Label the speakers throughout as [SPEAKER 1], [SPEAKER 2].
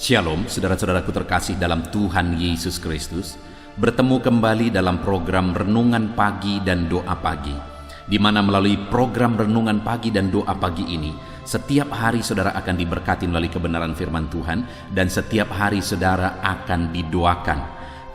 [SPEAKER 1] Shalom, saudara-saudaraku terkasih dalam Tuhan Yesus Kristus. Bertemu kembali dalam program Renungan Pagi dan Doa Pagi, di mana melalui program Renungan Pagi dan Doa Pagi ini, setiap hari saudara akan diberkati melalui kebenaran firman Tuhan, dan setiap hari saudara akan didoakan.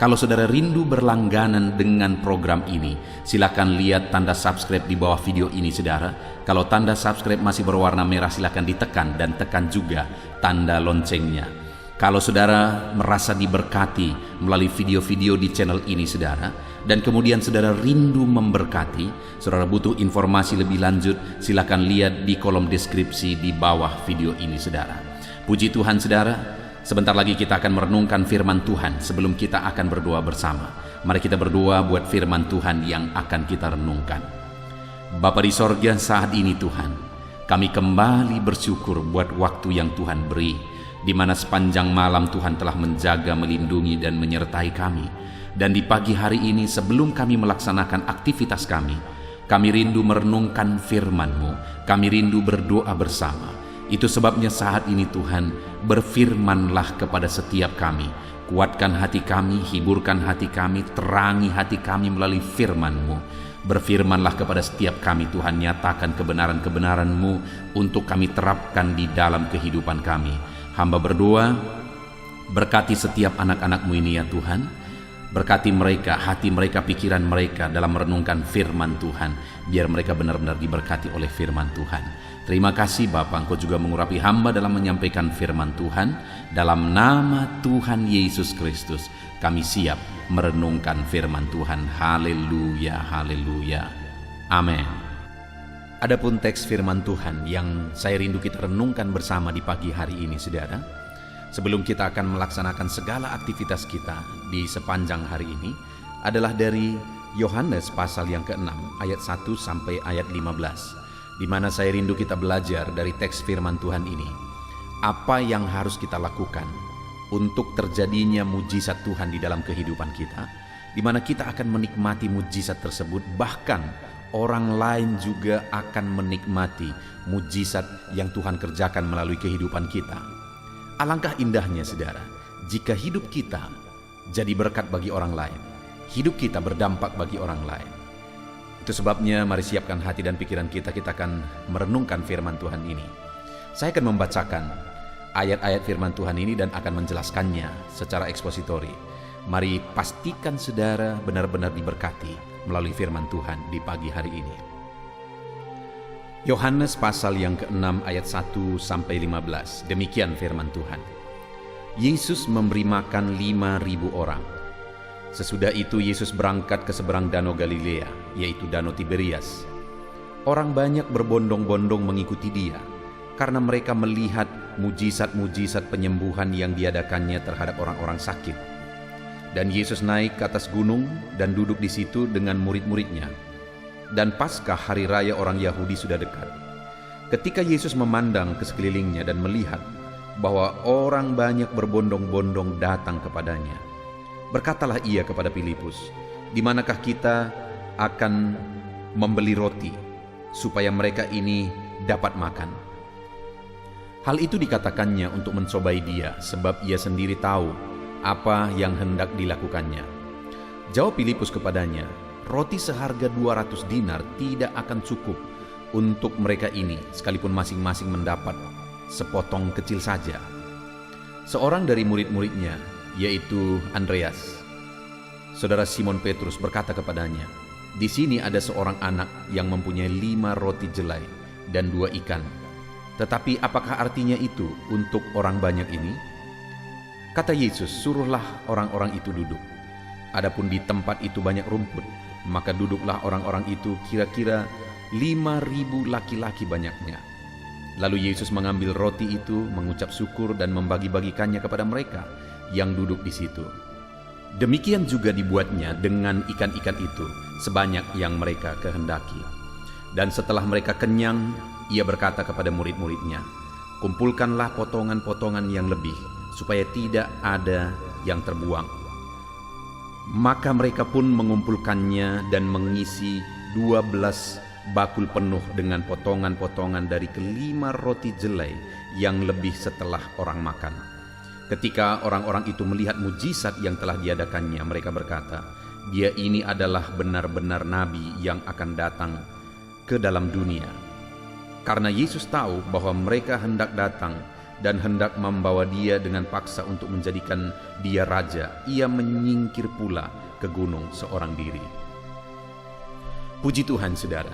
[SPEAKER 1] Kalau saudara rindu berlangganan dengan program ini, silakan lihat tanda subscribe di bawah video ini saudara. Kalau tanda subscribe masih berwarna merah, silakan ditekan dan tekan juga tanda loncengnya. Kalau saudara merasa diberkati melalui video-video di channel ini saudara, dan kemudian saudara rindu memberkati, saudara butuh informasi lebih lanjut, silakan lihat di kolom deskripsi di bawah video ini saudara. Puji Tuhan saudara, sebentar lagi kita akan merenungkan firman Tuhan. Sebelum kita akan berdoa bersama, mari kita berdoa buat firman Tuhan yang akan kita renungkan. Bapa di sorga, saat ini Tuhan, kami kembali bersyukur buat waktu yang Tuhan beri, di mana sepanjang malam Tuhan telah menjaga, melindungi, dan menyertai kami. Dan di pagi hari ini sebelum kami melaksanakan aktivitas kami rindu merenungkan firman-Mu, kami rindu berdoa bersama. Itu sebabnya saat ini Tuhan, berfirmanlah kepada setiap kami. Kuatkan hati kami, hiburkan hati kami, terangi hati kami melalui firman-Mu. Berfirmanlah kepada setiap kami Tuhan, nyatakan kebenaran-kebenaran-Mu untuk kami terapkan di dalam kehidupan kami. Hamba berdoa, berkati setiap anak-anak-Mu ini ya Tuhan. Berkati mereka, hati mereka, pikiran mereka dalam merenungkan firman Tuhan. Biar mereka benar-benar diberkati oleh firman Tuhan. Terima kasih Bapa, Engkau juga mengurapi hamba dalam menyampaikan firman Tuhan. Dalam nama Tuhan Yesus Kristus, kami siap merenungkan firman Tuhan. Haleluya, haleluya. Amin. Adapun teks firman Tuhan yang saya rindu kita renungkan bersama di pagi hari ini saudara, sebelum kita akan melaksanakan segala aktivitas kita di sepanjang hari ini, adalah dari Yohanes pasal yang ke-6 ayat 1 sampai ayat 15, di mana saya rindu kita belajar dari teks firman Tuhan ini, apa yang harus kita lakukan untuk terjadinya mujizat Tuhan di dalam kehidupan kita, di mana kita akan menikmati mujizat tersebut, bahkan orang lain juga akan menikmati mujizat yang Tuhan kerjakan melalui kehidupan kita. Alangkah indahnya saudara, jika hidup kita jadi berkat bagi orang lain, hidup kita berdampak bagi orang lain. Itu sebabnya mari siapkan hati dan pikiran kita akan merenungkan firman Tuhan ini. Saya akan membacakan ayat-ayat firman Tuhan ini dan akan menjelaskannya secara ekspositori. Mari pastikan saudara benar-benar diberkati melalui firman Tuhan di pagi hari ini. Yohanes pasal yang ke-6 ayat 1 sampai 15. Demikian firman Tuhan. Yesus memberi makan 5.000 orang. Sesudah itu Yesus berangkat ke seberang danau Galilea, yaitu danau Tiberias. Orang banyak berbondong-bondong mengikuti dia, karena mereka melihat mujizat-mujizat penyembuhan yang diadakannya terhadap orang-orang sakit. Dan Yesus naik ke atas gunung dan duduk di situ dengan murid-muridnya. Dan Paskah hari raya orang Yahudi sudah dekat. Ketika Yesus memandang ke sekelilingnya dan melihat bahwa orang banyak berbondong-bondong datang kepadanya, berkatalah ia kepada Filipus, "Di manakah kita akan membeli roti supaya mereka ini dapat makan?" Hal itu dikatakannya untuk mencobai dia, sebab ia sendiri tahu apa yang hendak dilakukannya. Jawab Filipus kepadanya, "Roti seharga 200 dinar tidak akan cukup untuk mereka ini, sekalipun masing-masing mendapat sepotong kecil saja." Seorang dari murid-muridnya, yaitu Andreas, saudara Simon Petrus, berkata kepadanya, "Di sini ada seorang anak yang mempunyai 5 roti jelai dan 2 ikan. Tetapi apakah artinya itu untuk orang banyak ini?" Kata Yesus, "Suruhlah orang-orang itu duduk." Adapun di tempat itu banyak rumput, maka duduklah orang-orang itu, kira-kira 5.000 laki-laki banyaknya. Lalu Yesus mengambil roti itu, mengucap syukur dan membagi-bagikannya kepada mereka yang duduk di situ. Demikian juga dibuatnya dengan ikan-ikan itu, sebanyak yang mereka kehendaki. Dan setelah mereka kenyang, ia berkata kepada murid-muridnya, "Kumpulkanlah potongan-potongan yang lebih, supaya tidak ada yang terbuang." Maka mereka pun mengumpulkannya dan mengisi 12 bakul penuh dengan potongan-potongan dari ke-5 roti jelai yang lebih setelah orang makan. Ketika orang-orang itu melihat mujizat yang telah diadakannya, mereka berkata, "Dia ini adalah benar-benar nabi yang akan datang ke dalam dunia." Karena Yesus tahu bahwa mereka hendak datang dan hendak membawa dia dengan paksa untuk menjadikan dia raja, ia menyingkir pula ke gunung seorang diri. Puji Tuhan, saudara.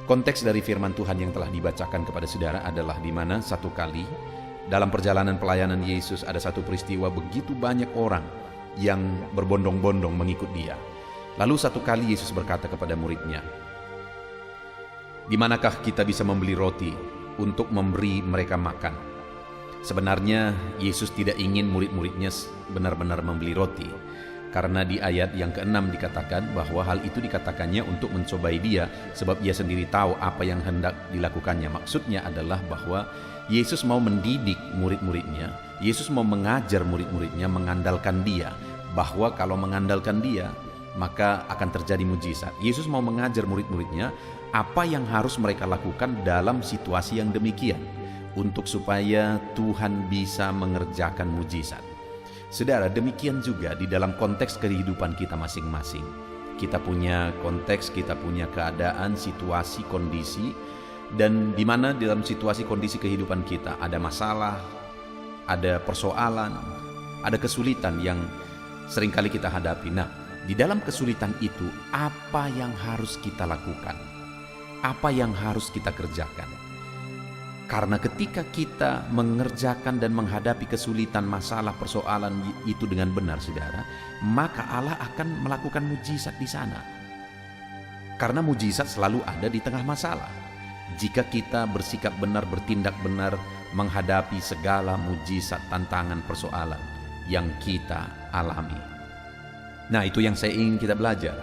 [SPEAKER 1] Konteks dari firman Tuhan yang telah dibacakan kepada saudara adalah di mana satu kali dalam perjalanan pelayanan Yesus ada satu peristiwa begitu banyak orang yang berbondong-bondong mengikut dia. Lalu satu kali Yesus berkata kepada muridnya, "Di manakah kita bisa membeli roti untuk memberi mereka makan?" Sebenarnya Yesus tidak ingin murid-muridnya benar-benar membeli roti, karena di ayat yang ke-6 dikatakan bahwa hal itu dikatakannya untuk mencobai dia, sebab ia sendiri tahu apa yang hendak dilakukannya. Maksudnya adalah bahwa Yesus mau mendidik murid-muridnya, Yesus mau mengajar murid-muridnya mengandalkan dia, bahwa kalau mengandalkan dia maka akan terjadi mujizat. Yesus mau mengajar murid-muridnya apa yang harus mereka lakukan dalam situasi yang demikian, untuk supaya Tuhan bisa mengerjakan mujizat. Saudara, demikian juga di dalam konteks kehidupan kita masing-masing. Kita punya konteks, kita punya keadaan, situasi, kondisi, dan di mana dalam situasi kondisi kehidupan kita ada masalah, ada persoalan, ada kesulitan yang seringkali kita hadapi. Nah, di dalam kesulitan itu apa yang harus kita lakukan? Apa yang harus kita kerjakan? Karena ketika kita mengerjakan dan menghadapi kesulitan, masalah, persoalan itu dengan benar, saudara, maka Allah akan melakukan mujizat di sana. Karena mujizat selalu ada di tengah masalah. Jika kita bersikap benar, bertindak benar, menghadapi segala mujizat, tantangan, persoalan yang kita alami. Nah, itu yang saya ingin kita belajar.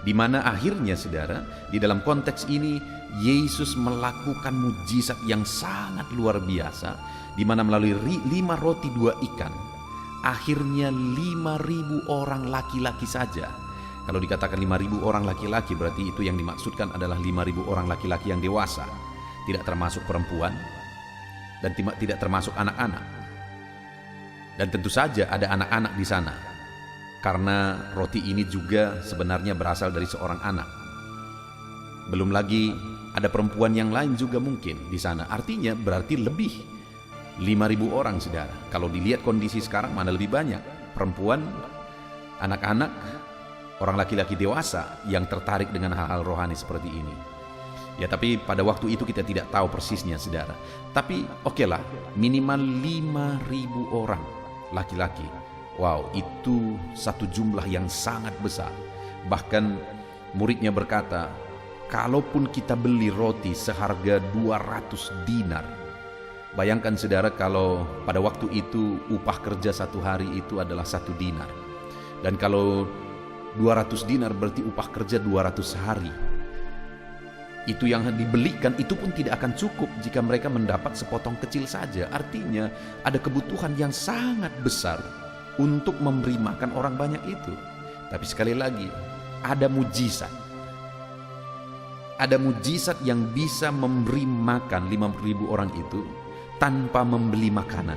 [SPEAKER 1] Di mana akhirnya, saudara, di dalam konteks ini Yesus melakukan mujizat yang sangat luar biasa, di mana melalui 5 roti 2 ikan, akhirnya 5.000 orang laki-laki saja. Kalau dikatakan 5.000 orang laki-laki, berarti itu yang dimaksudkan adalah 5.000 orang laki-laki yang dewasa, tidak termasuk perempuan dan tidak termasuk anak-anak. Dan tentu saja ada anak-anak di sana, karena roti ini juga sebenarnya berasal dari seorang anak. Belum lagi ada perempuan yang lain juga mungkin di sana. Artinya berarti lebih 5.000 orang, saudara. Kalau dilihat kondisi sekarang, mana lebih banyak? Perempuan, anak-anak, orang laki-laki dewasa yang tertarik dengan hal-hal rohani seperti ini. Ya, tapi pada waktu itu kita tidak tahu persisnya, saudara. Tapi okelah, minimal 5.000 orang laki-laki. Wow, itu satu jumlah yang sangat besar. Bahkan muridnya berkata, kalaupun kita beli roti seharga 200 dinar. Bayangkan, saudara, kalau pada waktu itu upah kerja satu hari itu adalah 1 dinar. Dan kalau 200 dinar berarti upah kerja 200 hari. Itu yang dibelikan itu pun tidak akan cukup jika mereka mendapat sepotong kecil saja. Artinya ada kebutuhan yang sangat besar untuk memberi makan orang banyak itu. Tapi sekali lagi, ada mujizat. Ada mujizat yang bisa memberi makan 5.000 orang itu tanpa membeli makanan.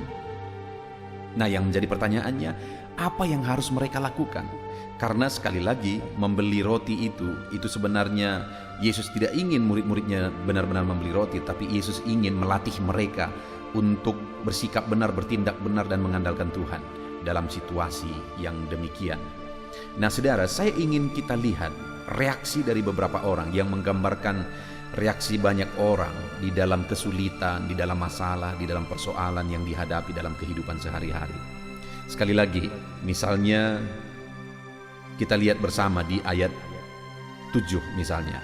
[SPEAKER 1] Nah, yang menjadi pertanyaannya, apa yang harus mereka lakukan? Karena sekali lagi, membeli roti itu sebenarnya Yesus tidak ingin murid-muridnya benar-benar membeli roti, tapi Yesus ingin melatih mereka untuk bersikap benar, bertindak benar, dan mengandalkan Tuhan dalam situasi yang demikian. Nah, saudara, saya ingin kita lihat reaksi dari beberapa orang yang menggambarkan reaksi banyak orang di dalam kesulitan, di dalam masalah, di dalam persoalan yang dihadapi dalam kehidupan sehari-hari. Sekali lagi, misalnya kita lihat bersama di ayat 7 misalnya.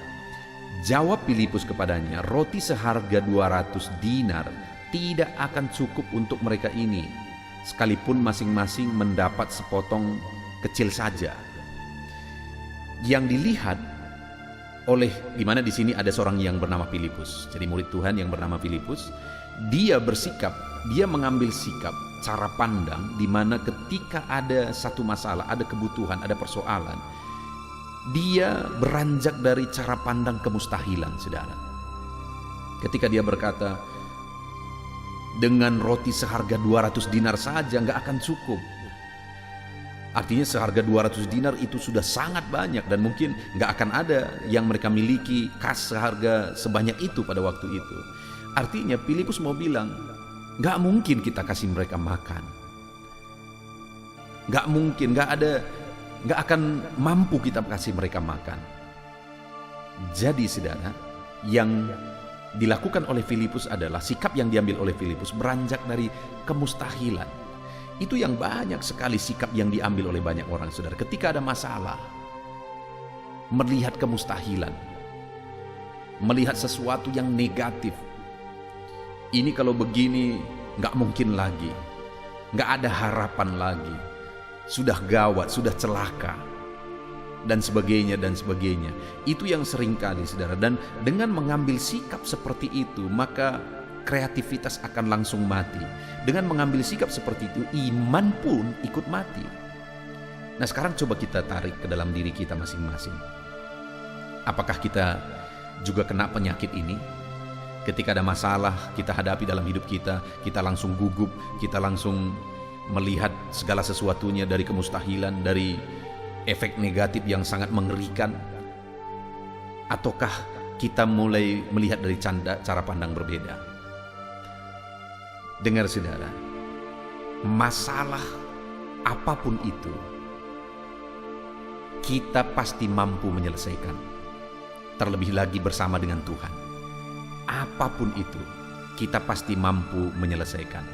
[SPEAKER 1] Jawab Filipus kepadanya, roti seharga 200 dinar tidak akan cukup untuk mereka ini, sekalipun masing-masing mendapat sepotong kecil saja. Yang dilihat oleh, dimana di sini ada seorang yang bernama Filipus, jadi murid Tuhan yang bernama Filipus, dia bersikap, dia mengambil sikap, cara pandang, di mana ketika ada satu masalah, ada kebutuhan, ada persoalan, dia beranjak dari cara pandang kemustahilan, saudara. Ketika dia berkata, Dengan roti seharga 200 dinar saja nggak akan cukup. Artinya seharga 200 dinar itu sudah sangat banyak, dan mungkin nggak akan ada yang mereka miliki kas seharga sebanyak itu pada waktu itu. Artinya Filipus mau bilang, nggak mungkin kita kasih mereka makan. Nggak mungkin, nggak akan mampu kita kasih mereka makan. Jadi saudara, yang dilakukan oleh Filipus adalah sikap yang diambil oleh Filipus beranjak dari kemustahilan. Itu yang banyak sekali sikap yang diambil oleh banyak orang, saudara. Ketika ada masalah, melihat kemustahilan, melihat sesuatu yang negatif. Ini kalau begini nggak mungkin lagi, nggak ada harapan lagi, sudah gawat, sudah celaka, dan sebagainya dan sebagainya. Itu yang sering kali, saudara. Dan dengan mengambil sikap seperti itu, maka kreativitas akan langsung mati. Dengan mengambil sikap seperti itu, iman pun ikut mati. Nah, sekarang coba kita tarik ke dalam diri kita masing-masing. Apakah kita juga kena penyakit ini? Ketika ada masalah kita hadapi dalam hidup kita, kita langsung gugup, kita langsung melihat segala sesuatunya dari kemustahilan, dari efek negatif yang sangat mengerikan. Ataukah kita mulai melihat dari cara pandang berbeda? Dengar saudara, masalah apapun itu kita pasti mampu menyelesaikan, terlebih lagi bersama dengan Tuhan. Apapun itu kita pasti mampu menyelesaikan.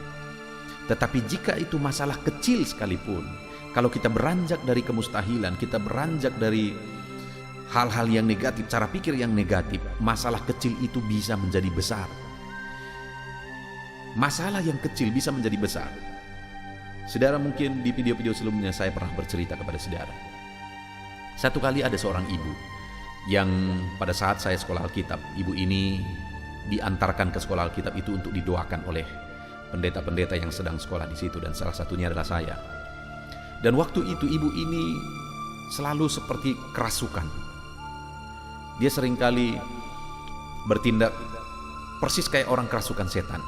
[SPEAKER 1] Tetapi jika itu masalah kecil sekalipun, kalau kita beranjak dari kemustahilan, kita beranjak dari hal-hal yang negatif, cara pikir yang negatif, masalah kecil itu bisa menjadi besar. Masalah yang kecil bisa menjadi besar. Saudara, mungkin di video-video sebelumnya saya pernah bercerita kepada saudara. Satu kali ada seorang ibu yang pada saat saya sekolah Alkitab, ibu ini diantarkan ke sekolah Alkitab itu untuk didoakan oleh pendeta-pendeta yang sedang sekolah di situ, dan salah satunya adalah saya. Dan waktu itu ibu ini selalu seperti kerasukan. Dia seringkali bertindak persis kayak orang kerasukan setan.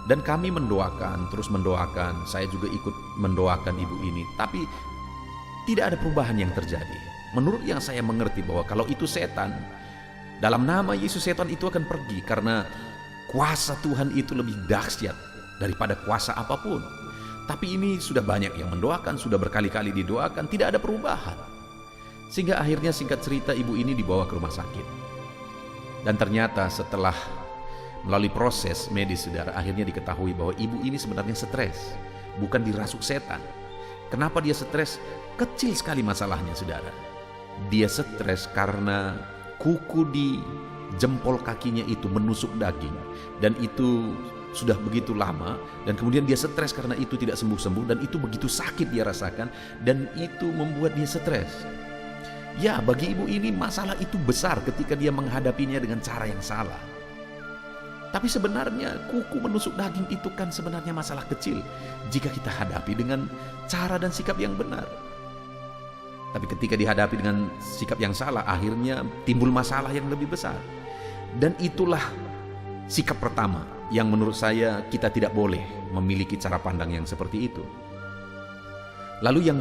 [SPEAKER 1] Dan kami mendoakan, terus mendoakan, saya juga ikut mendoakan ibu ini, tapi tidak ada perubahan yang terjadi. Menurut yang saya mengerti bahwa kalau itu setan, dalam nama Yesus setan itu akan pergi, karena kuasa Tuhan itu lebih dahsyat daripada kuasa apapun. Tapi ini sudah banyak yang mendoakan, sudah berkali-kali didoakan, tidak ada perubahan. Sehingga akhirnya singkat cerita ibu ini dibawa ke rumah sakit. Dan ternyata setelah melalui proses medis, saudara, akhirnya diketahui bahwa ibu ini sebenarnya stres, bukan dirasuk setan. Kenapa dia stres? Kecil sekali masalahnya, saudara. Dia stres karena kuku di jempol kakinya itu menusuk daging, dan itu sudah begitu lama, dan kemudian dia stres karena itu tidak sembuh-sembuh, dan itu begitu sakit dia rasakan, dan itu membuat dia stres. Ya, bagi ibu ini masalah itu besar ketika dia menghadapinya dengan cara yang salah. Tapi sebenarnya kuku menusuk daging itu kan sebenarnya masalah kecil jika kita hadapi dengan cara dan sikap yang benar. Tapi ketika dihadapi dengan sikap yang salah, akhirnya timbul masalah yang lebih besar. Dan itulah sikap pertama yang menurut saya kita tidak boleh memiliki cara pandang yang seperti itu. Lalu yang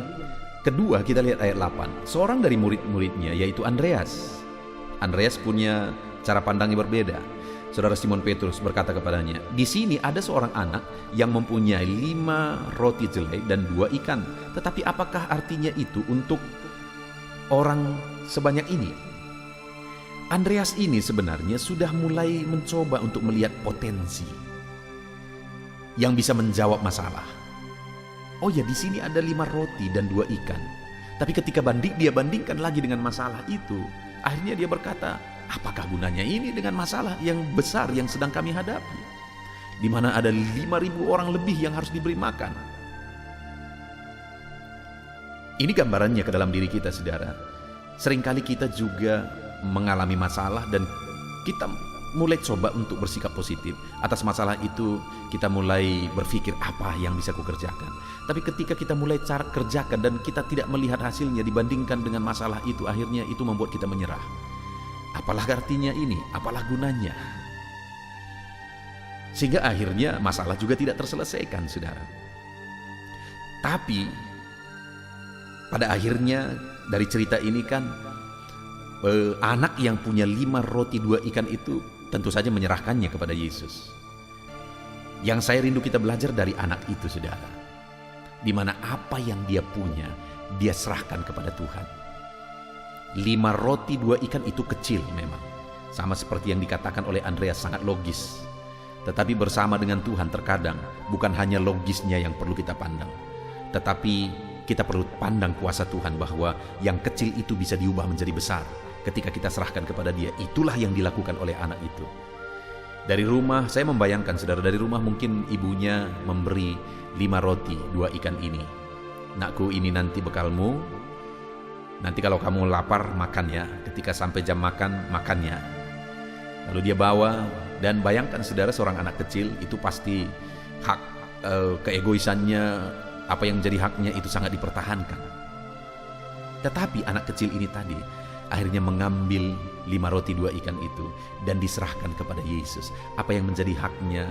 [SPEAKER 1] kedua, kita lihat ayat 8. Seorang dari murid-muridnya, yaitu Andreas. Andreas punya cara pandangnya berbeda. Saudara Simon Petrus berkata kepadanya, "Di sini ada seorang anak yang mempunyai 5 roti jelai dan 2 ikan. Tetapi apakah artinya itu untuk orang sebanyak ini?" Andreas ini sebenarnya sudah mulai mencoba untuk melihat potensi yang bisa menjawab masalah. Oh ya, di sini ada 5 roti dan 2 ikan. Tapi ketika dia bandingkan lagi dengan masalah itu, akhirnya dia berkata, apakah gunanya ini dengan masalah yang besar yang sedang kami hadapi, di mana ada 5.000 orang lebih yang harus diberi makan. Ini gambarannya ke dalam diri kita, saudara. Seringkali kita juga mengalami masalah dan kita mulai coba untuk bersikap positif. Atas masalah itu kita mulai berpikir apa yang bisa kukerjakan. Tapi ketika kita mulai kerjakan dan kita tidak melihat hasilnya dibandingkan dengan masalah itu, akhirnya itu membuat kita menyerah. Apalah artinya ini? Apalah gunanya? Sehingga akhirnya masalah juga tidak terselesaikan, saudara. Tapi pada akhirnya dari cerita ini kan anak yang punya 5 roti 2 ikan itu tentu saja menyerahkannya kepada Yesus. Yang saya rindu kita belajar dari anak itu, saudara, di mana apa yang dia punya dia serahkan kepada Tuhan. 5 roti 2 ikan itu kecil memang, sama seperti yang dikatakan oleh Andreas, sangat logis. Tetapi bersama dengan Tuhan terkadang bukan hanya logisnya yang perlu kita pandang, tetapi kita perlu pandang kuasa Tuhan bahwa yang kecil itu bisa diubah menjadi besar ketika kita serahkan kepada Dia. Itulah yang dilakukan oleh anak itu. Dari rumah, saya membayangkan, saudara, dari rumah mungkin ibunya memberi 5 roti 2 ikan ini. Nakku, ini nanti bekalmu. Nanti kalau kamu lapar, makan ya. Ketika sampai jam makan, makannya. Lalu dia bawa, dan bayangkan, saudara, seorang anak kecil itu pasti hak keegoisannya, apa yang menjadi haknya itu sangat dipertahankan. Tetapi anak kecil ini tadi akhirnya mengambil 5 roti 2 ikan itu dan diserahkan kepada Yesus. Apa yang menjadi haknya,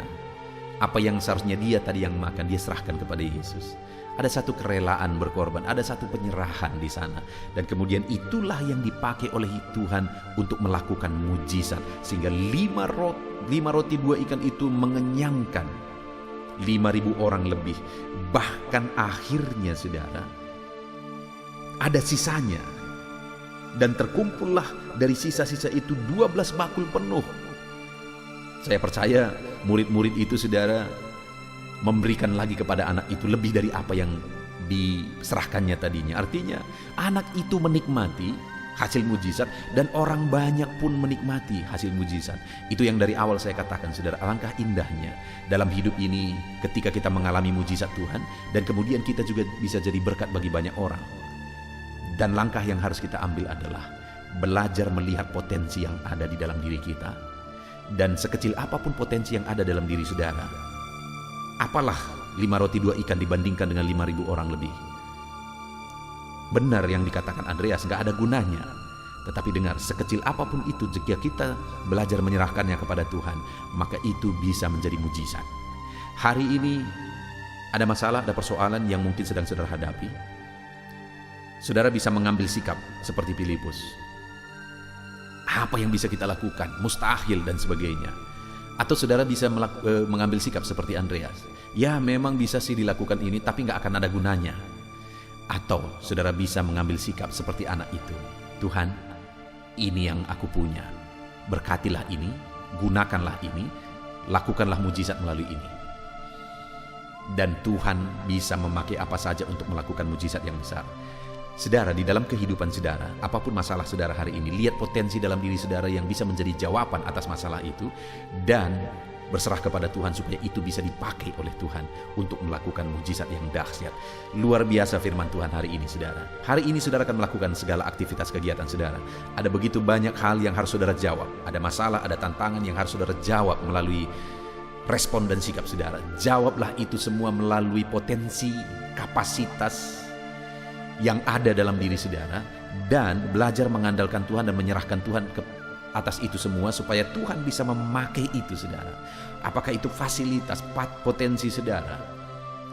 [SPEAKER 1] apa yang seharusnya dia tadi yang makan, dia serahkan kepada Yesus. Ada satu kerelaan berkorban, ada satu penyerahan di sana. Dan kemudian itulah yang dipakai oleh Tuhan untuk melakukan mujizat. Sehingga 5 roti 2 ikan itu mengenyangkan 5.000 orang lebih. Bahkan akhirnya, saudara, ada sisanya. Dan terkumpullah dari sisa-sisa itu 12 bakul penuh. Saya percaya murid-murid itu, saudara, memberikan lagi kepada anak itu lebih dari apa yang diserahkannya tadinya. Artinya anak itu menikmati hasil mujizat dan orang banyak pun menikmati hasil mujizat. Itu yang dari awal saya katakan, saudara, alangkah indahnya dalam hidup ini ketika kita mengalami mujizat Tuhan dan kemudian kita juga bisa jadi berkat bagi banyak orang. Dan langkah yang harus kita ambil adalah belajar melihat potensi yang ada di dalam diri kita. Dan sekecil apapun potensi yang ada dalam diri saudara, apalah 5 roti 2 ikan dibandingkan dengan 5.000 orang lebih. Benar yang dikatakan Andreas, gak ada gunanya. Tetapi dengar, sekecil apapun itu, jika kita belajar menyerahkannya kepada Tuhan, maka itu bisa menjadi mujizat. Hari ini ada masalah, ada persoalan yang mungkin sedang saudara hadapi. Saudara bisa mengambil sikap seperti Filipus. Apa yang bisa kita lakukan? Mustahil dan sebagainya. Atau saudara bisa mengambil sikap seperti Andreas. Ya, memang bisa sih dilakukan ini, tapi gak akan ada gunanya. Atau saudara bisa mengambil sikap seperti anak itu. Tuhan, ini yang aku punya. Berkatilah ini, gunakanlah ini, lakukanlah mujizat melalui ini. Dan Tuhan bisa memakai apa saja untuk melakukan mujizat yang besar. Saudara, di dalam kehidupan saudara, apapun masalah saudara hari ini, lihat potensi dalam diri saudara yang bisa menjadi jawaban atas masalah itu dan berserah kepada Tuhan supaya itu bisa dipakai oleh Tuhan untuk melakukan mujizat yang dahsyat. Luar biasa firman Tuhan hari ini, saudara. Hari ini saudara akan melakukan segala aktivitas kegiatan saudara. Ada begitu banyak hal yang harus saudara jawab. Ada masalah, ada tantangan yang harus saudara jawab melalui respon dan sikap saudara. Jawablah itu semua melalui potensi, kapasitas yang ada dalam diri saudara, dan belajar mengandalkan Tuhan dan menyerahkan Tuhan ke atas itu semua supaya Tuhan bisa memakai itu, saudara. Apakah itu fasilitas, potensi saudara,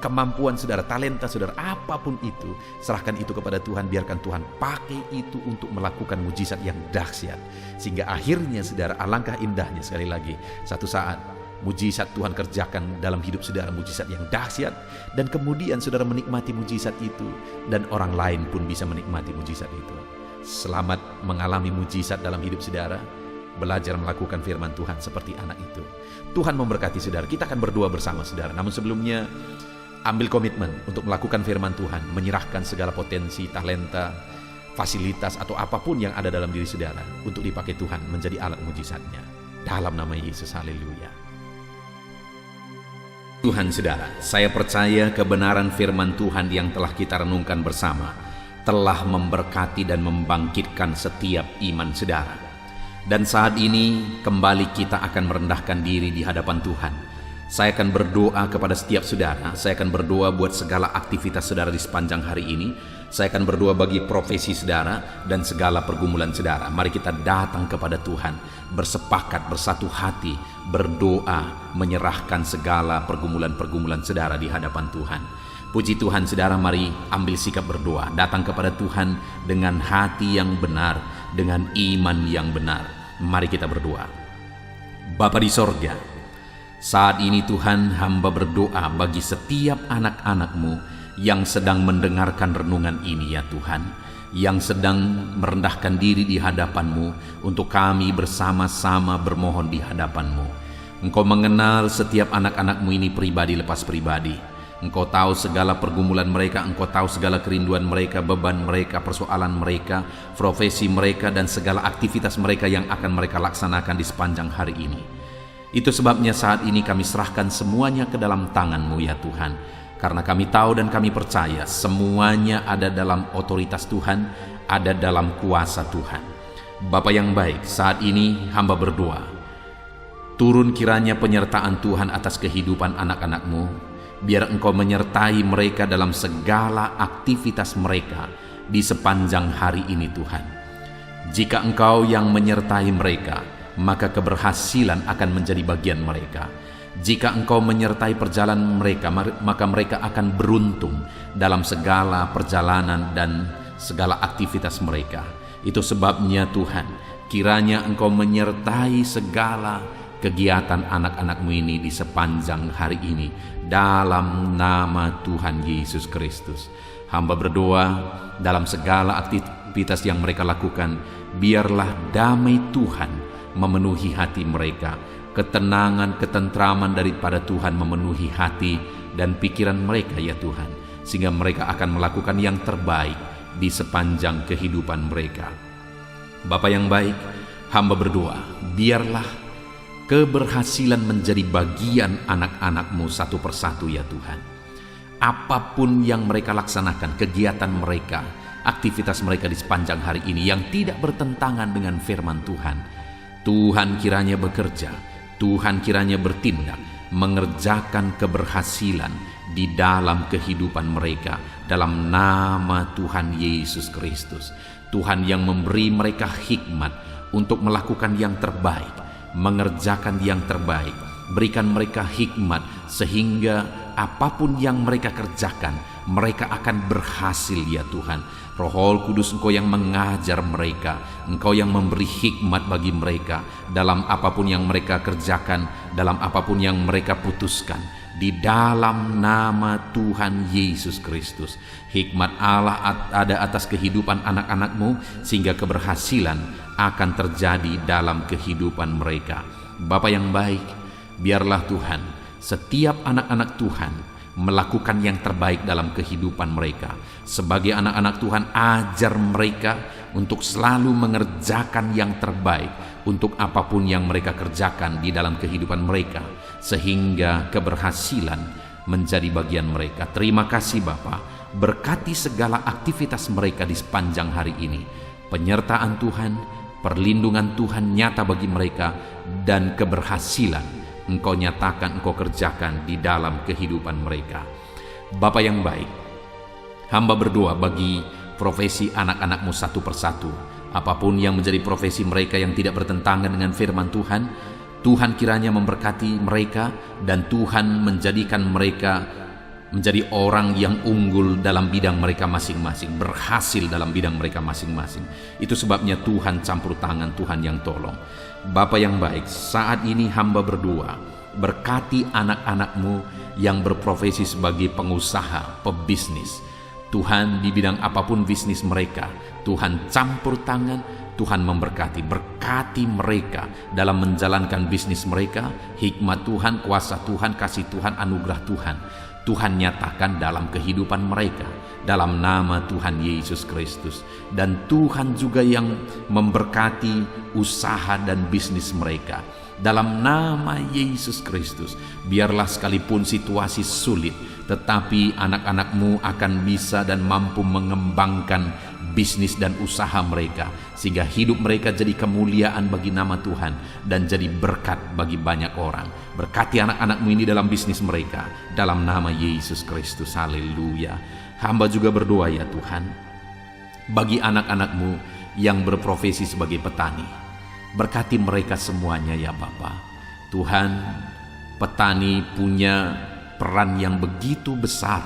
[SPEAKER 1] kemampuan saudara, talenta saudara, apapun itu, serahkan itu kepada Tuhan, biarkan Tuhan pakai itu untuk melakukan mujizat yang dahsyat. Sehingga akhirnya saudara, alangkah indahnya sekali lagi, satu saat mujizat Tuhan kerjakan dalam hidup saudara, mujizat yang dahsyat, dan kemudian saudara menikmati mujizat itu dan orang lain pun bisa menikmati mujizat itu. Selamat mengalami mujizat dalam hidup saudara, belajar melakukan firman Tuhan seperti anak itu. Tuhan memberkati saudara. Kita akan berdoa bersama saudara, namun sebelumnya ambil komitmen untuk melakukan firman Tuhan, menyerahkan segala potensi, talenta, fasilitas atau apapun yang ada dalam diri saudara untuk dipakai Tuhan menjadi alat mujizatnya. Dalam nama Yesus, haleluya. Tuhan, saudara, saya percaya kebenaran firman Tuhan yang telah kita renungkan bersama telah memberkati dan membangkitkan setiap iman saudara. Dan saat ini kembali kita akan merendahkan diri di hadapan Tuhan Saya akan berdoa kepada setiap saudara. Saya akan berdoa buat segala aktivitas saudara di sepanjang hari ini. Saya akan berdoa bagi profesi saudara dan segala pergumulan saudara. Mari kita datang kepada Tuhan, bersepakat, bersatu hati, berdoa, menyerahkan segala pergumulan-pergumulan saudara di hadapan Tuhan. Puji Tuhan saudara, mari ambil sikap berdoa. Datang kepada Tuhan dengan hati yang benar, dengan iman yang benar. Mari kita berdoa. Bapa di sorga, saat ini Tuhan, hamba berdoa bagi setiap anak-anak-Mu yang sedang mendengarkan renungan ini ya Tuhan, yang sedang merendahkan diri di hadapan-Mu untuk kami bersama-sama bermohon di hadapan-Mu. Engkau mengenal setiap anak-anak-Mu ini pribadi lepas pribadi. Engkau tahu segala pergumulan mereka, Engkau tahu segala kerinduan mereka, beban mereka, persoalan mereka, profesi mereka, dan segala aktivitas mereka yang akan mereka laksanakan di sepanjang hari ini. Itu sebabnya saat ini kami serahkan semuanya ke dalam tangan-Mu ya Tuhan, karena kami tahu dan kami percaya semuanya ada dalam otoritas Tuhan, ada dalam kuasa Tuhan. Bapa yang baik, saat ini hamba berdoa, turun kiranya penyertaan Tuhan atas kehidupan anak-anak-Mu. Biar Engkau menyertai mereka dalam segala aktivitas mereka di sepanjang hari ini Tuhan. Jika Engkau yang menyertai mereka, maka keberhasilan akan menjadi bagian mereka. Jika Engkau menyertai perjalanan mereka, maka mereka akan beruntung dalam segala perjalanan dan segala aktivitas mereka. Itu sebabnya Tuhan, kiranya Engkau menyertai segala kegiatan anak-anak-Mu ini di sepanjang hari ini, dalam nama Tuhan Yesus Kristus. Hamba berdoa dalam segala aktivitas yang mereka lakukan, biarlah damai Tuhan memenuhi hati mereka, ketenangan, ketentraman daripada Tuhan memenuhi hati dan pikiran mereka ya Tuhan, sehingga mereka akan melakukan yang terbaik di sepanjang kehidupan mereka. Bapa yang baik, hamba berdoa, biarlah keberhasilan menjadi bagian anak-anak-Mu satu persatu ya Tuhan. Apapun yang mereka laksanakan, kegiatan mereka, aktivitas mereka di sepanjang hari ini yang tidak bertentangan dengan firman Tuhan, Tuhan kiranya bekerja, Tuhan kiranya bertindak, mengerjakan keberhasilan di dalam kehidupan mereka, dalam nama Tuhan Yesus Kristus. Tuhan yang memberi mereka hikmat untuk melakukan yang terbaik, mengerjakan yang terbaik. Berikan mereka hikmat sehingga apapun yang mereka kerjakan, mereka akan berhasil ya Tuhan. Roh Kudus, Engkau yang mengajar mereka, Engkau yang memberi hikmat bagi mereka dalam apapun yang mereka kerjakan, dalam apapun yang mereka putuskan, di dalam nama Tuhan Yesus Kristus. Hikmat Allah ada atas kehidupan anak-anak-Mu sehingga keberhasilan akan terjadi dalam kehidupan mereka. Bapa yang baik, biarlah Tuhan, setiap anak-anak Tuhan melakukan yang terbaik dalam kehidupan mereka. Sebagai anak-anak Tuhan, ajar mereka untuk selalu mengerjakan yang terbaik untuk apapun yang mereka kerjakan di dalam kehidupan mereka, sehingga keberhasilan menjadi bagian mereka. Terima kasih Bapa, berkati segala aktivitas mereka di sepanjang hari ini. Penyertaan Tuhan, perlindungan Tuhan nyata bagi mereka, dan keberhasilan Engkau nyatakan, Engkau kerjakan di dalam kehidupan mereka. Bapa yang baik, hamba berdoa bagi profesi anak-anak-Mu satu persatu. Apapun yang menjadi profesi mereka yang tidak bertentangan dengan firman Tuhan, Tuhan kiranya memberkati mereka dan Tuhan menjadikan mereka menjadi orang yang unggul dalam bidang mereka masing-masing, berhasil dalam bidang mereka masing-masing. Itu sebabnya Tuhan campur tangan, Tuhan yang tolong. Bapa yang baik, saat ini hamba berdoa, berkati anak-anak-Mu yang berprofesi sebagai pengusaha, pebisnis. Tuhan, di bidang apapun bisnis mereka, Tuhan campur tangan, Tuhan memberkati. Berkati mereka dalam menjalankan bisnis mereka. Hikmat Tuhan, kuasa Tuhan, kasih Tuhan, anugerah Tuhan, Tuhan nyatakan dalam kehidupan mereka, dalam nama Tuhan Yesus Kristus. Dan Tuhan juga yang memberkati usaha dan bisnis mereka, dalam nama Yesus Kristus. Biarlah sekalipun situasi sulit, tetapi anak-anak-Mu akan bisa dan mampu mengembangkan bisnis dan usaha mereka, sehingga hidup mereka jadi kemuliaan bagi nama Tuhan dan jadi berkat bagi banyak orang. Berkati anak-anak-Mu ini dalam bisnis mereka, dalam nama Yesus Kristus. Haleluya. Hamba juga berdoa ya Tuhan, bagi anak-anak-Mu yang berprofesi sebagai petani. Berkati mereka semuanya ya Bapa. Tuhan, petani punya peran yang begitu besar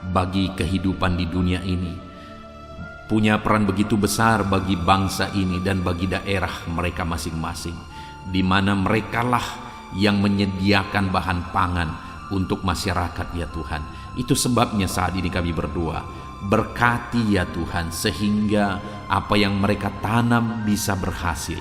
[SPEAKER 1] bagi kehidupan di dunia ini, punya peran begitu besar bagi bangsa ini dan bagi daerah mereka masing-masing, di mana merekalah yang menyediakan bahan pangan untuk masyarakat ya Tuhan. Itu sebabnya saat ini kami berdoa, berkati ya Tuhan, sehingga apa yang mereka tanam bisa berhasil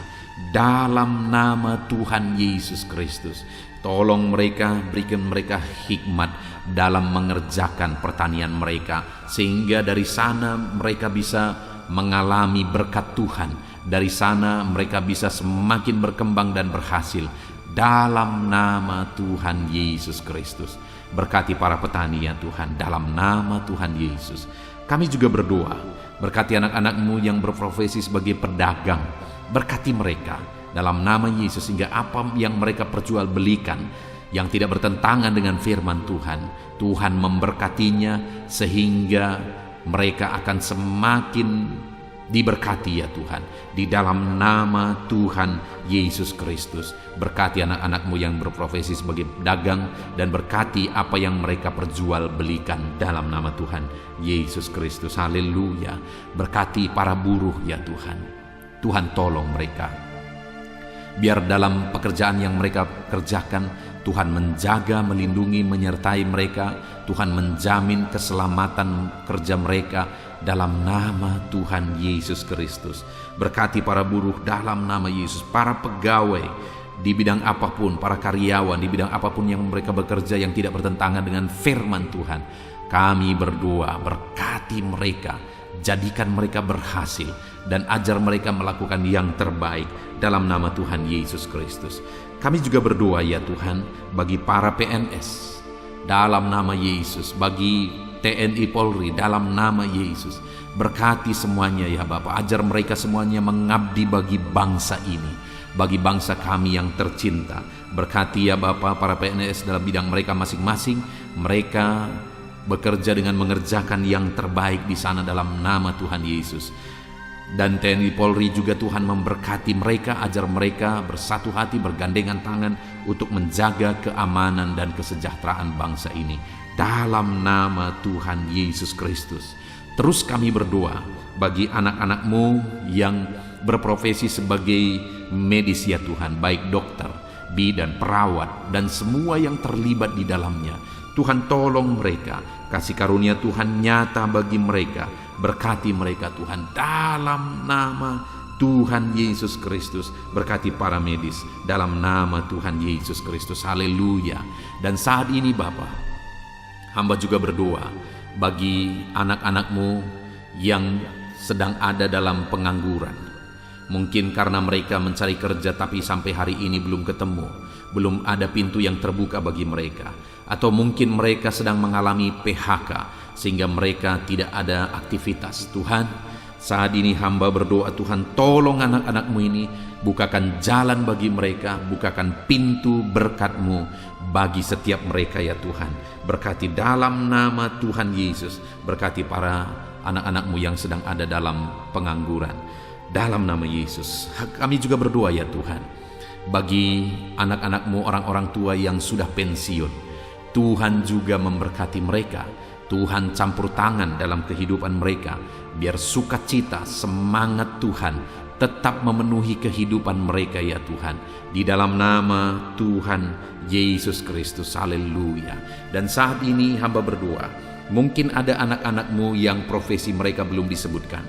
[SPEAKER 1] dalam nama Tuhan Yesus Kristus. Tolong mereka, berikan mereka hikmat dalam mengerjakan pertanian mereka, sehingga dari sana mereka bisa mengalami berkat Tuhan. Dari sana mereka bisa semakin berkembang dan berhasil dalam nama Tuhan Yesus Kristus. Berkati para petani ya Tuhan, dalam nama Tuhan Yesus. Kami juga berdoa, berkati anak-anak-Mu yang berprofesi sebagai pedagang. Berkati mereka dalam nama Yesus, sehingga apa yang mereka perjualbelikan yang tidak bertentangan dengan firman Tuhan, Tuhan memberkatinya sehingga mereka akan semakin diberkati ya Tuhan, di dalam nama Tuhan Yesus Kristus. Berkati anak-anak-Mu yang berprofesi sebagai pedagang, dan berkati apa yang mereka perjualbelikan dalam nama Tuhan Yesus Kristus. Haleluya. Berkati para buruh ya Tuhan. Tuhan tolong mereka, biar dalam pekerjaan yang mereka kerjakan, Tuhan menjaga, melindungi, menyertai mereka. Tuhan menjamin keselamatan kerja mereka dalam nama Tuhan Yesus Kristus. Berkati para buruh dalam nama Yesus, para pegawai di bidang apapun, para karyawan di bidang apapun yang mereka bekerja yang tidak bertentangan dengan firman Tuhan. Kami berdoa, berkati mereka, jadikan mereka berhasil, dan ajar mereka melakukan yang terbaik dalam nama Tuhan Yesus Kristus. Kami juga berdoa ya Tuhan, bagi para PNS dalam nama Yesus, bagi TNI Polri dalam nama Yesus. Berkati semuanya ya Bapa, ajar mereka semuanya mengabdi bagi bangsa ini, bagi bangsa kami yang tercinta. Berkati ya Bapa para PNS dalam bidang mereka masing-masing. Mereka bekerja dengan mengerjakan yang terbaik di sana dalam nama Tuhan Yesus. Dan TNI Polri juga Tuhan memberkati mereka, ajar mereka bersatu hati, bergandengan tangan untuk menjaga keamanan dan kesejahteraan bangsa ini dalam nama Tuhan Yesus Kristus. Terus kami berdoa bagi anak-anak-Mu yang berprofesi sebagai medis ya Tuhan, baik dokter, bidan, perawat, dan semua yang terlibat di dalamnya. Tuhan tolong mereka, kasih karunia Tuhan nyata bagi mereka. Berkati mereka Tuhan dalam nama Tuhan Yesus Kristus. Berkati para medis dalam nama Tuhan Yesus Kristus. Haleluya. Dan saat ini Bapa, hamba juga berdoa bagi anak-anak-Mu yang sedang ada dalam pengangguran. Mungkin karena mereka mencari kerja tapi sampai hari ini belum ketemu, belum ada pintu yang terbuka bagi mereka. Atau mungkin mereka sedang mengalami PHK sehingga mereka tidak ada aktivitas. Tuhan, saat ini hamba berdoa, Tuhan tolong anak-anak-Mu ini, bukakan jalan bagi mereka, bukakan pintu berkat-Mu bagi setiap mereka ya Tuhan. Berkati dalam nama Tuhan Yesus. Berkati para anak-anak-Mu yang sedang ada dalam pengangguran dalam nama Yesus. Kami juga berdoa ya Tuhan, bagi anak-anak-Mu, orang-orang tua yang sudah pensiun, Tuhan juga memberkati mereka. Tuhan campur tangan dalam kehidupan mereka, biar sukacita, semangat Tuhan tetap memenuhi kehidupan mereka ya Tuhan, di dalam nama Tuhan Yesus Kristus. Haleluya. Dan saat ini hamba berdoa, mungkin ada anak-anak-Mu yang profesi mereka belum disebutkan.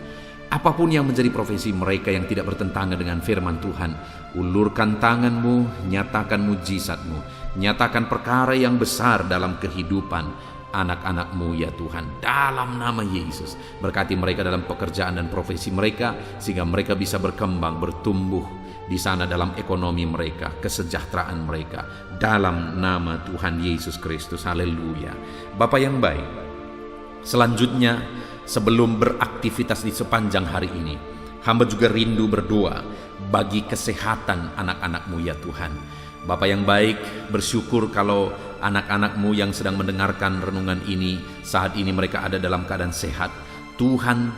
[SPEAKER 1] Apapun yang menjadi profesi mereka yang tidak bertentangan dengan firman Tuhan, ulurkan tangan-Mu, nyatakan mujizat-Mu, nyatakan perkara yang besar dalam kehidupan anak-anak-Mu ya Tuhan, dalam nama Yesus. Berkati mereka dalam pekerjaan dan profesi mereka, sehingga mereka bisa berkembang, bertumbuh di sana dalam ekonomi mereka, kesejahteraan mereka, dalam nama Tuhan Yesus Kristus. Haleluya. Bapa yang baik, selanjutnya sebelum beraktivitas di sepanjang hari ini, hamba juga rindu berdoa bagi kesehatan anak-anak-Mu ya Tuhan. Bapa yang baik, bersyukur kalau anak-anak-Mu yang sedang mendengarkan renungan ini, saat ini mereka ada dalam keadaan sehat. Tuhan,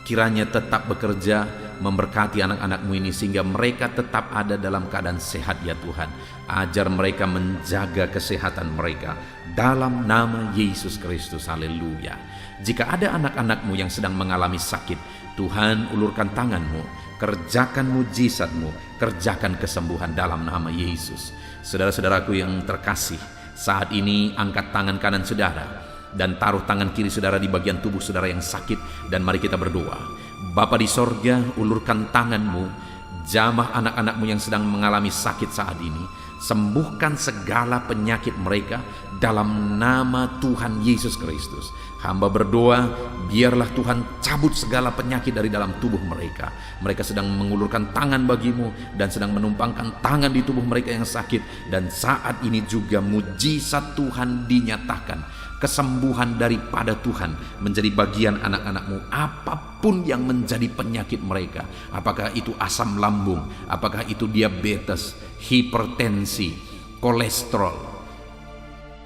[SPEAKER 1] kiranya tetap bekerja memberkati anak-anak-Mu ini sehingga mereka tetap ada dalam keadaan sehat ya Tuhan. Ajar mereka menjaga kesehatan mereka dalam nama Yesus Kristus. Haleluya. Jika ada anak-anak-Mu yang sedang mengalami sakit, Tuhan, ulurkan tangan-Mu, kerjakan mujizat-Mu, kerjakan kesembuhan dalam nama Yesus. Saudara-saudaraku yang terkasih, saat ini angkat tangan kanan saudara dan taruh tangan kiri saudara di bagian tubuh saudara yang sakit, dan mari kita berdoa. Bapa di sorga, ulurkan tangan-Mu, jamah anak-anak-Mu yang sedang mengalami sakit saat ini. Sembuhkan segala penyakit mereka dalam nama Tuhan Yesus Kristus. Hamba berdoa, biarlah Tuhan cabut segala penyakit dari dalam tubuh mereka. Mereka sedang mengulurkan tangan bagi-Mu dan sedang menumpangkan tangan di tubuh mereka yang sakit. Dan saat ini juga mujizat Tuhan dinyatakan. Kesembuhan daripada Tuhan menjadi bagian anak-anak-Mu. Apapun yang menjadi penyakit mereka, apakah itu asam lambung, apakah itu diabetes, hipertensi, kolesterol,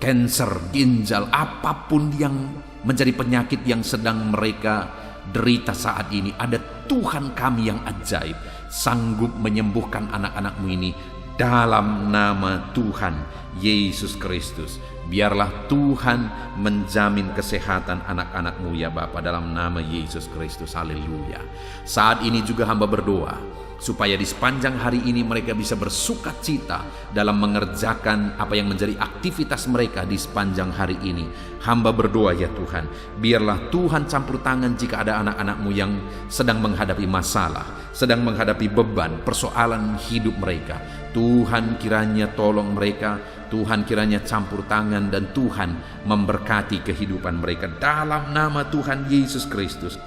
[SPEAKER 1] kanker ginjal, apapun yang menjadi penyakit yang sedang mereka derita saat ini, ada Tuhan kami yang ajaib sanggup menyembuhkan anak-anak-Mu ini dalam nama Tuhan Yesus Kristus. Biarlah Tuhan menjamin kesehatan anak-anak-Mu ya Bapa dalam nama Yesus Kristus. Haleluya. Saat ini juga hamba berdoa supaya di sepanjang hari ini mereka bisa bersukacita dalam mengerjakan apa yang menjadi aktivitas mereka di sepanjang hari ini. Hamba berdoa ya Tuhan, biarlah Tuhan campur tangan jika ada anak-anak-Mu yang sedang menghadapi masalah, sedang menghadapi beban, persoalan hidup mereka. Tuhan kiranya tolong mereka, Tuhan kiranya campur tangan, dan Tuhan memberkati kehidupan mereka dalam nama Tuhan Yesus Kristus.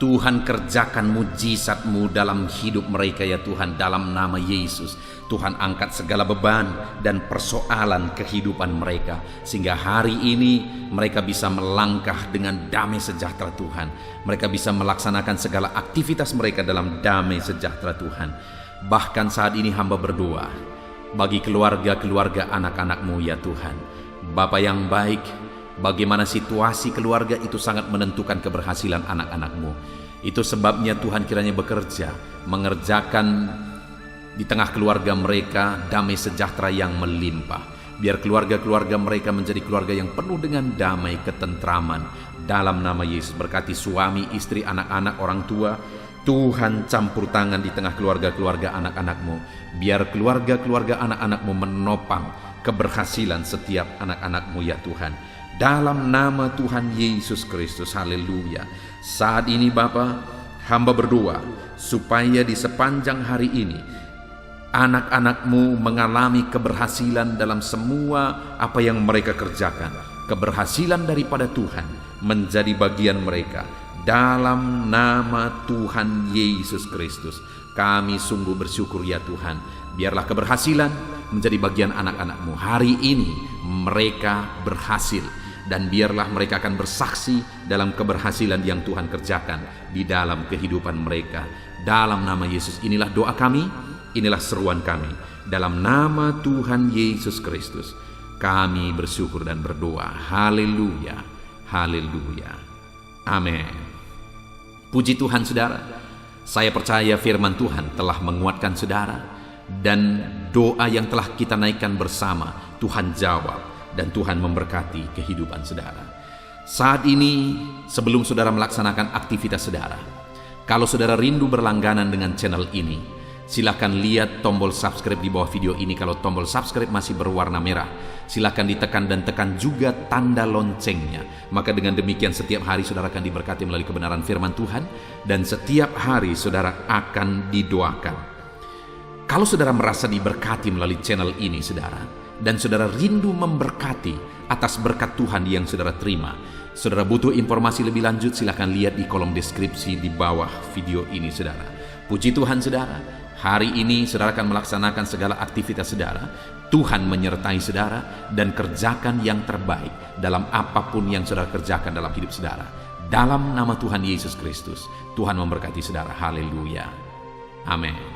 [SPEAKER 1] Tuhan kerjakan mujizat-Mu dalam hidup mereka ya Tuhan dalam nama Yesus. Tuhan angkat segala beban dan persoalan kehidupan mereka sehingga hari ini mereka bisa melangkah dengan damai sejahtera Tuhan. Mereka bisa melaksanakan segala aktivitas mereka dalam damai sejahtera Tuhan. Bahkan saat ini hamba berdoa bagi keluarga-keluarga anak-anak-Mu ya Tuhan. Bapa yang baik, bagaimana situasi keluarga itu sangat menentukan keberhasilan anak-anak-Mu. Itu sebabnya Tuhan kiranya bekerja, mengerjakan di tengah keluarga mereka damai sejahtera yang melimpah. Biar keluarga-keluarga mereka menjadi keluarga yang penuh dengan damai ketentraman. Dalam nama Yesus, berkati suami, istri, anak-anak, orang tua. Tuhan campur tangan di tengah keluarga-keluarga anak-anak-Mu. Biar keluarga-keluarga anak-anak-Mu menopang keberhasilan setiap anak-anak-Mu ya Tuhan. Dalam nama Tuhan Yesus Kristus. Haleluya. Saat ini Bapa, hamba berdoa supaya di sepanjang hari ini anak-anak-Mu mengalami keberhasilan dalam semua apa yang mereka kerjakan. Keberhasilan daripada Tuhan menjadi bagian mereka. Dalam nama Tuhan Yesus Kristus, kami sungguh bersyukur ya Tuhan. Biarlah keberhasilan menjadi bagian anak-anak-Mu. Hari ini mereka berhasil, dan biarlah mereka akan bersaksi dalam keberhasilan yang Tuhan kerjakan di dalam kehidupan mereka. Dalam nama Yesus, inilah doa kami, inilah seruan kami. Dalam nama Tuhan Yesus Kristus, kami bersyukur dan berdoa. Haleluya, haleluya, amin. Puji Tuhan saudara, saya percaya firman Tuhan telah menguatkan saudara, dan doa yang telah kita naikkan bersama Tuhan jawab, dan Tuhan memberkati kehidupan saudara. Saat ini sebelum saudara melaksanakan aktivitas saudara, kalau saudara rindu berlangganan dengan channel ini, silakan lihat tombol subscribe di bawah video ini. Kalau tombol subscribe masih berwarna merah, silakan ditekan dan tekan juga tanda loncengnya. Maka dengan demikian setiap hari saudara akan diberkati melalui kebenaran firman Tuhan, dan setiap hari saudara akan didoakan. Kalau saudara merasa diberkati melalui channel ini saudara, dan saudara rindu memberkati atas berkat Tuhan yang saudara terima, saudara butuh informasi lebih lanjut, silakan lihat di kolom deskripsi di bawah video ini saudara. Puji Tuhan saudara, hari ini saudara akan melaksanakan segala aktivitas saudara. Tuhan menyertai saudara dan kerjakan yang terbaik dalam apapun yang saudara kerjakan dalam hidup saudara. dalam nama Tuhan Yesus Kristus. Tuhan memberkati saudara. Haleluya. Amin.